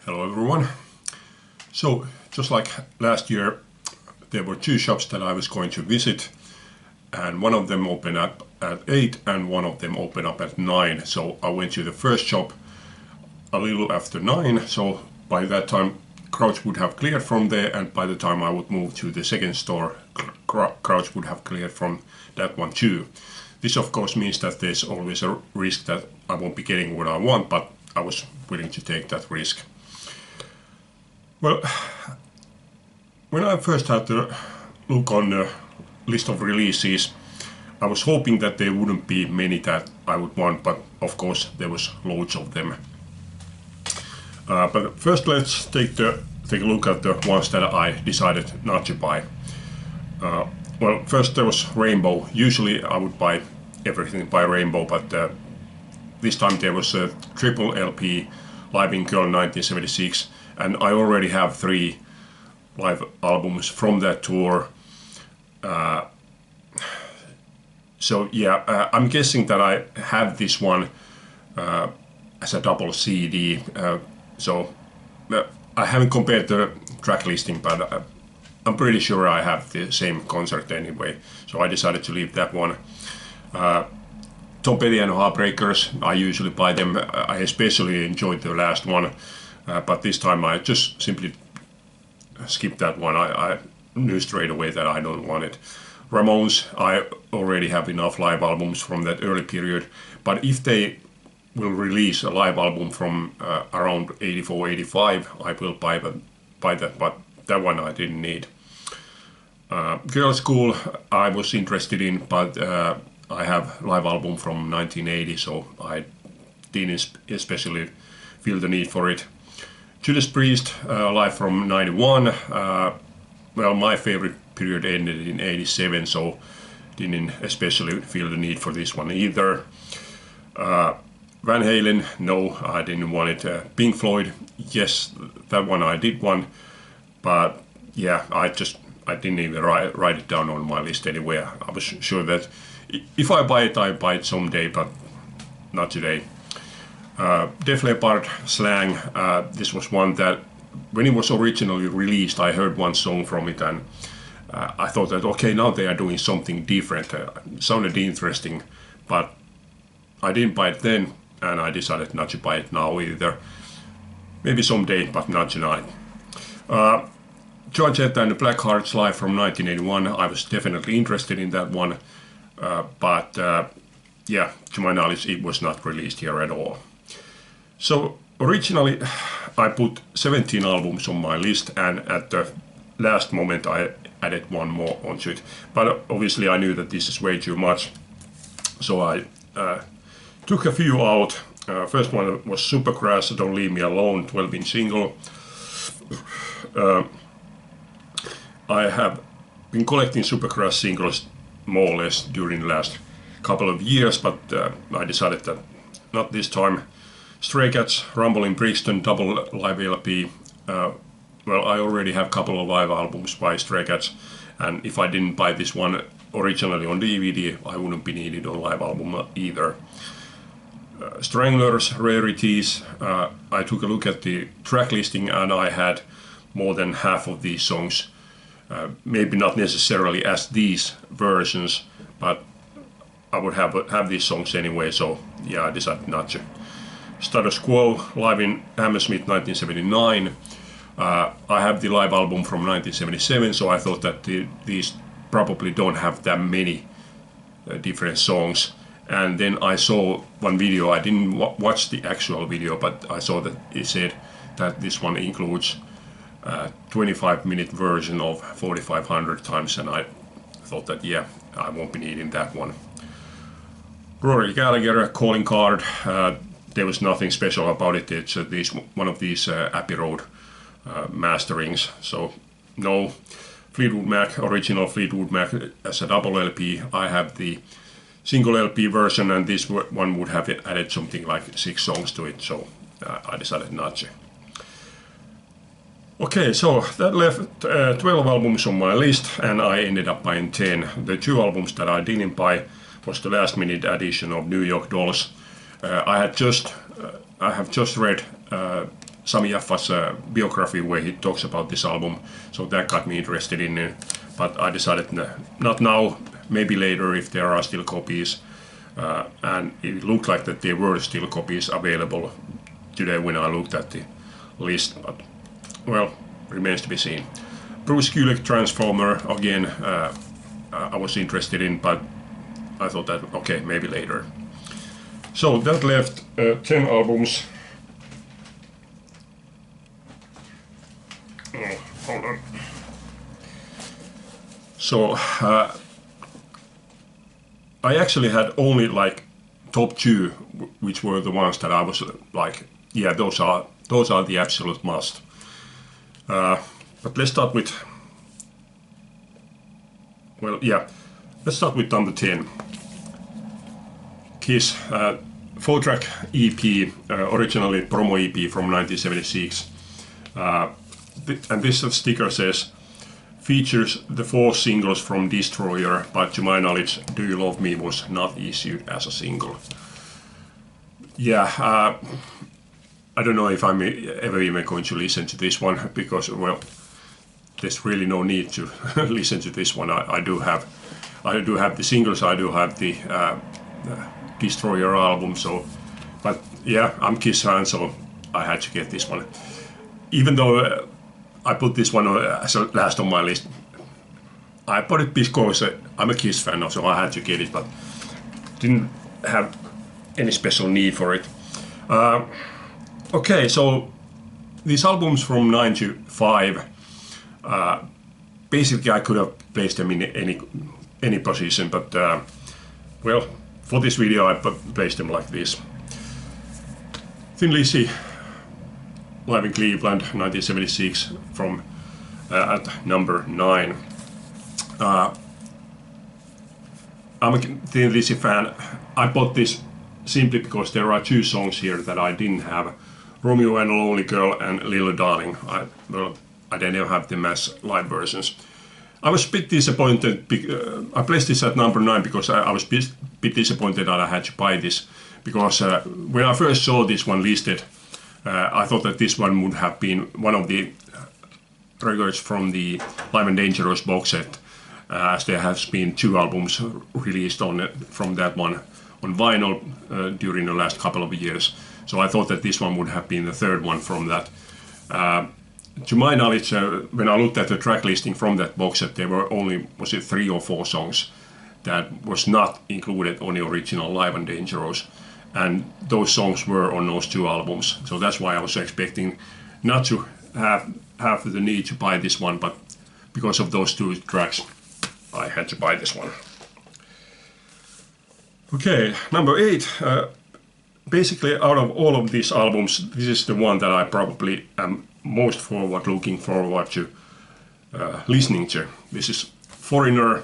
Hello everyone. So just like last year, there were two shops that I was going to visit, and one of them opened up at 8 and one of them opened up at 9. So I went to the first shop a little after 9, so by that time crowds would have cleared from there, and by the time I would move to the second store, crowds would have cleared from that one too. This of course means that there's always a risk that I won't be getting what I want, but I was willing to take that risk. Well, when I first had to look on the list of releases, I was hoping that there wouldn't be many that I would want, but of course there was loads of them. But first let's take a look at the ones that I decided not to buy. Well, first there was Rainbow. Usually I would buy everything by Rainbow, but this time there was a triple LP Live in Köln 1976, and I already have 3 live albums from that tour. So yeah, I'm guessing that I have this one as a double CD. So I haven't compared the track listing, but I'm pretty sure I have the same concert anyway. So I decided to leave that one. Tom Petty and Heartbreakers, I usually buy them. I especially enjoyed the last one, but this time I just simply skipped that one. I knew straight away that I don't want it. Ramones, I already have enough live albums from that early period, but if they will release a live album from around 84, 85, I will buy that, but that one I didn't need. Girls' School I was interested in, but I have live album from 1980, so I didn't especially feel the need for it. Judas Priest live from 91. Well, my favorite period ended in 87, so didn't especially feel the need for this one either. Van Halen, no, I didn't want it. Pink Floyd, yes, that one I did want, but yeah, I didn't even write it down on my list anywhere. I was sure that if I buy it someday, but not today. Def Leppard, Slang, this was one that when it was originally released, I heard one song from it, and I thought that okay, now they are doing something different. It sounded interesting, but I didn't buy it then, and I decided not to buy it now either. Maybe someday, but not tonight. Joan Jett and the Blackhearts live from 1981. I was definitely interested in that one, but yeah, to my knowledge, it was not released here at all. So originally, I put 17 albums on my list, and at the last moment, I added one more onto it. But obviously, I knew that this is way too much, so I took a few out. First one was Supergrass, Don't Leave Me Alone, 12-inch single. I have been collecting Supergrass singles more or less during the last couple of years, but I decided that not this time. Stray Cats, Rumble in Brixton, double live LP. Well, I already have a couple of live albums by Stray Cats, and if I didn't buy this one originally on DVD, I wouldn't be needed on live album either. Stranglers, Rarities, I took a look at the track listing and I had more than half of these songs. Maybe not necessarily as these versions, but I would have these songs anyway, so yeah, I decided not to. Status Quo, live in Hammersmith 1979. I have the live album from 1977, so I thought that these probably don't have that many different songs. And then I saw one video, I didn't watch the actual video, but I saw that it said that this one includes a 25-minute version of 4500 times, and I thought that yeah, I won't be needing that one. Rory Gallagher, Calling Card, there was nothing special about it. It's one of these Abbey Road masterings, so no. Fleetwood Mac, original Fleetwood Mac as a double LP. I have the single LP version, and this one would have added something like 6 songs to it, so I decided not to. Okay, so that left 12 albums on my list, and I ended up buying 10. The 2 albums that I didn't buy was the last minute edition of New York Dolls. I have just read Sami Jaffa's biography where he talks about this album, so that got me interested in it. But I decided not now, maybe later if there are still copies. And it looked like that there were still copies available today when I looked at the list, but well, remains to be seen. Bruce Kulick Transformer, again, I was interested in, but I thought that, okay, maybe later. So that left 10 albums. Oh, hold on. So I actually had only like top 2, which were the ones that I was like, yeah, those are the absolute must. But let's start with, well, yeah, let's start with number 10. Kiss 4-track EP, originally promo EP from 1976. And this sticker says, features the 4 singles from Destroyer, but to my knowledge, Do You Love Me was not issued as a single. Yeah, I don't know if I'm ever even going to listen to this one, because, well, there's really no need to listen to this one. I do have the singles, I do have the Destroyer album, so, but yeah, I'm Kiss fan, so I had to get this one. Even though I put this one as last on my list, I put it because I'm a Kiss fan, so I had to get it, but didn't have any special need for it. Okay, so these albums from 9 to 5, basically I could have placed them in any position, but well, for this video I placed them like this. Thin Lizzy, live in Cleveland, 1976, from at number 9. I'm a Thin Lizzy fan. I bought this simply because there are 2 songs here that I didn't have. Romeo and the Lonely Girl and Little Darling. I didn't have them as live versions. I was a bit disappointed. I placed this at number 9 because I was a bit disappointed that I had to buy this. Because when I first saw this one listed, I thought that this one would have been one of the records from the Live and Dangerous box set, as there has been 2 albums released from that one on vinyl during the last couple of years. So I thought that this one would have been the 3rd one from that. To my knowledge, when I looked at the track listing from that box set, there were only, was it 3 or 4 songs that was not included on the original Live and Dangerous. And those songs were on those 2 albums. So that's why I was expecting not to have the need to buy this one, but because of those 2 tracks, I had to buy this one. Okay, number 8. Basically, out of all of these albums, this is the one that I probably am most looking forward to listening to. This is Foreigner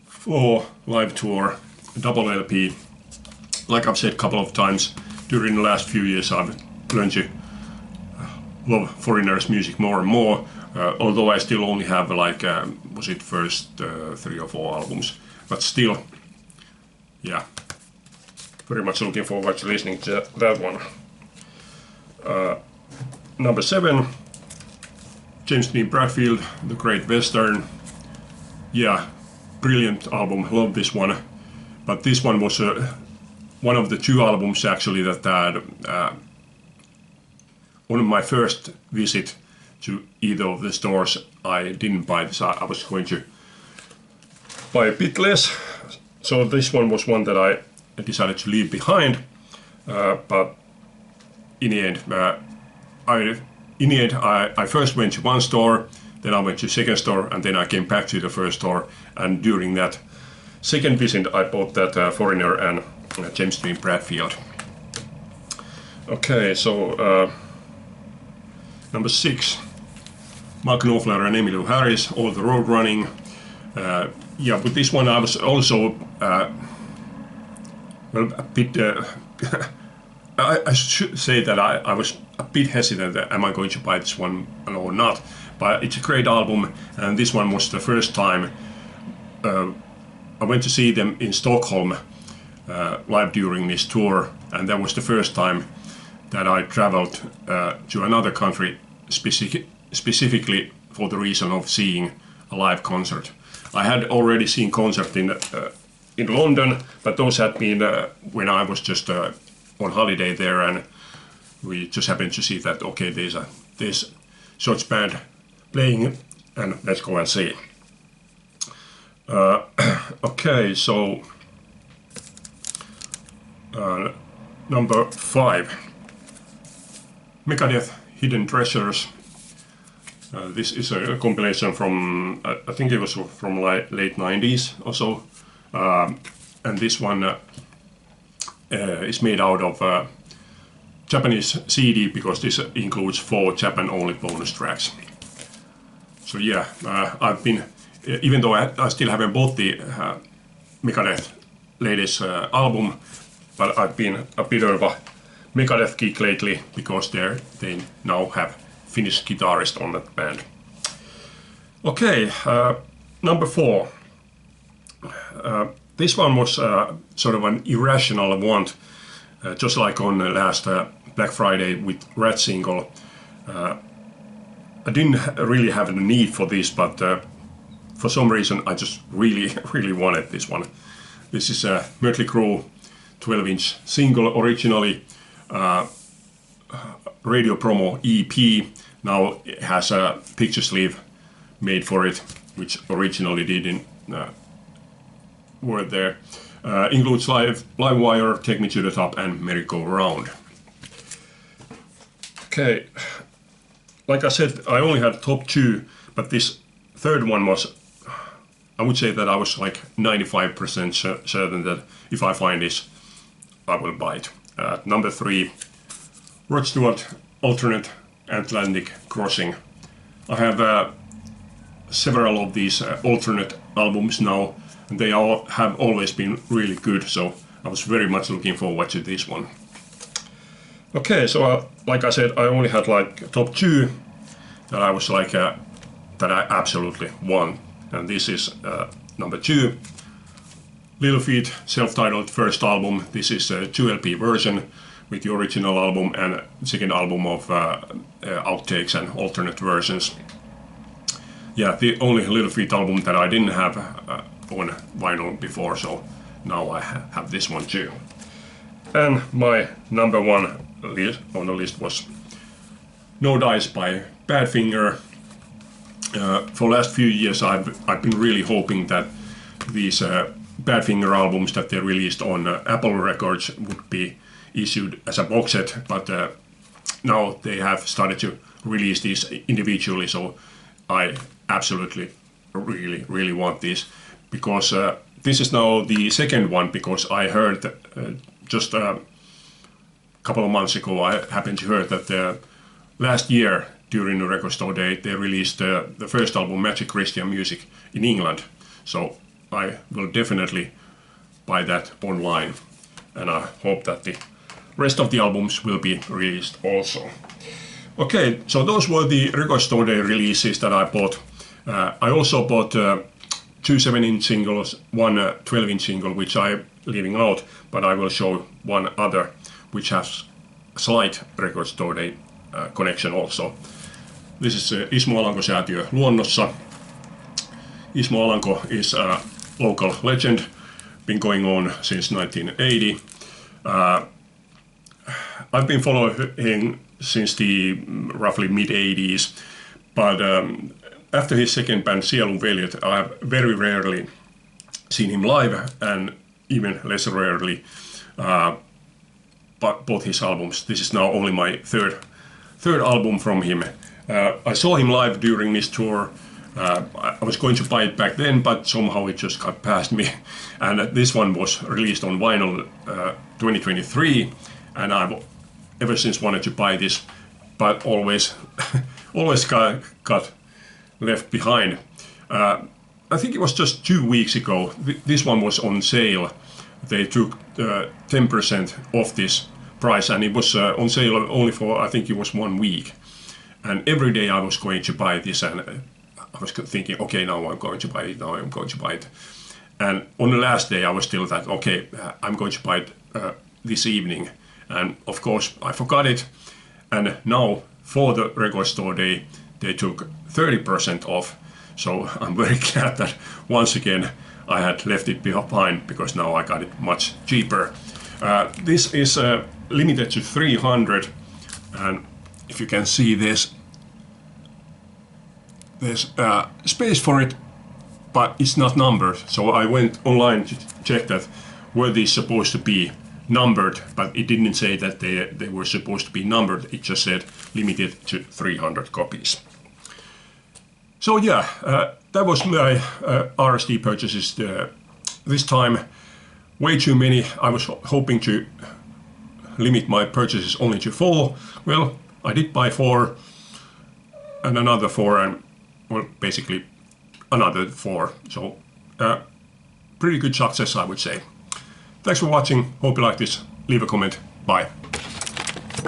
4 live tour, double LP. Like I've said a couple of times, during the last few years I've learned to love Foreigner's music more and more, although I still only have like, was it first 3 or 4 albums, but still, yeah, very much looking forward to listening to that one. Number 7, James Dean Bradfield, The Great Western. Yeah, brilliant album, love this one. But this one was one of the 2 albums actually that had on my first visit to either of the stores. I didn't buy this, I was going to buy a bit less. So this one was one that I decided to leave behind, but in the end, I first went to one store, then I went to second store, and then I came back to the first store. And during that second visit, I bought that Foreigner and James Dean Bradfield. Okay, so number 6, Mark Knopfler and Emmylou Harris, All the Road Running. Yeah, with this one I was also well, a bit. I should say that I was a bit hesitant. Am I going to buy this one or not? But it's a great album, and this one was the first time I went to see them in Stockholm live during this tour, and that was the first time that I traveled to another country specifically for the reason of seeing a live concert. I had already seen concert in London, but those had been when I was just on holiday there, and we just happened to see that okay, there's such band playing, and let's go and see. Okay, so number 5, Megadeth Hidden Treasures. This is a compilation from, I think it was from late 90s or so, and this one is made out of Japanese CD because this includes 4 Japan-only bonus tracks. So yeah, I've been, even though I still haven't bought the Megadeth latest album, but I've been a bit of a Megadeth geek lately because they now have Finnish guitarist on that band. Okay, number 4. This one was sort of an irrational want, just like on the last Black Friday with Rat single. I didn't really have the need for this, but for some reason I just really wanted this one. This is a Mötley Crüe 12-inch single, originally radio promo EP. Now it has a picture sleeve made for it, which originally didn't were there. Includes Live Wire, Take Me to the Top, and Merry Go Round. Okay, like I said, I only had top 2, but this third one was, I would say that I was like 95% certain that if I find this, I will buy it. Number 3, Rod Stewart, Alternate Atlantic Crossing. I have several of these alternate albums now, and they all have always been really good, so I was very much looking forward to this one. Okay, so like I said, I only had like top 2 that I was like, that I absolutely want, and this is number 2, Little Feat, self-titled first album. This is a 2 LP version with the original album and second album of outtakes and alternate versions. Yeah, the only Little Feat album that I didn't have on vinyl before, so now I have this one too. And my number 1 on the list was No Dice by Badfinger. For the last few years I've been really hoping that these Badfinger albums that they released on Apple Records would be issued as a box set, but now they have started to release these individually, so I absolutely really want this, because this is now the second one, because I heard just a couple of months ago I happened to hear that last year during the Record Store Day they released the first album, Magic Christian Music, in England, so I will definitely buy that online, and I hope that the rest of the albums will be released also. Okay, so those were the Record Store Day releases that I bought. I also bought 2 7-inch singles, 1 12-inch single, which I'm leaving out, but I will show one other which has a slight Record Store Day connection also. This is Ismo Alanko-säätiö Luonnossa. Ismo Alanko is a local legend, been going on since 1980. I've been following him since the roughly mid-80s, but after his second band, Sielun Veljet, I have very rarely seen him live, and even less rarely both his albums. This is now only my third album from him. I saw him live during this tour. I was going to buy it back then, but somehow it just got past me. And this one was released on vinyl 2023, and I've ever since wanted to buy this, but always got left behind. I think it was just 2 weeks ago. This one was on sale. They took 10% off this price, and it was on sale only for, I think it was 1 week. And every day I was going to buy this, and I was thinking, okay, now I'm going to buy it, now I'm going to buy it. And on the last day I was still that, okay, I'm going to buy it this evening. and of course I forgot it, and now for the record store day they took 30% off, so I'm very glad that once again I had left it behind, because now I got it much cheaper. This is limited to 300, and if you can see this, there's space for it, but it's not numbered. So I went online to check that were these supposed to be numbered, but it didn't say that they were supposed to be numbered. It just said limited to 300 copies. So yeah, that was my RSD purchases this time. Way too many. I was hoping to limit my purchases only to 4. Well, I did buy 4 and another 4, and well, basically another 4. So pretty good success, I would say. Thanks for watching. Hope you like this. Leave a comment. Bye.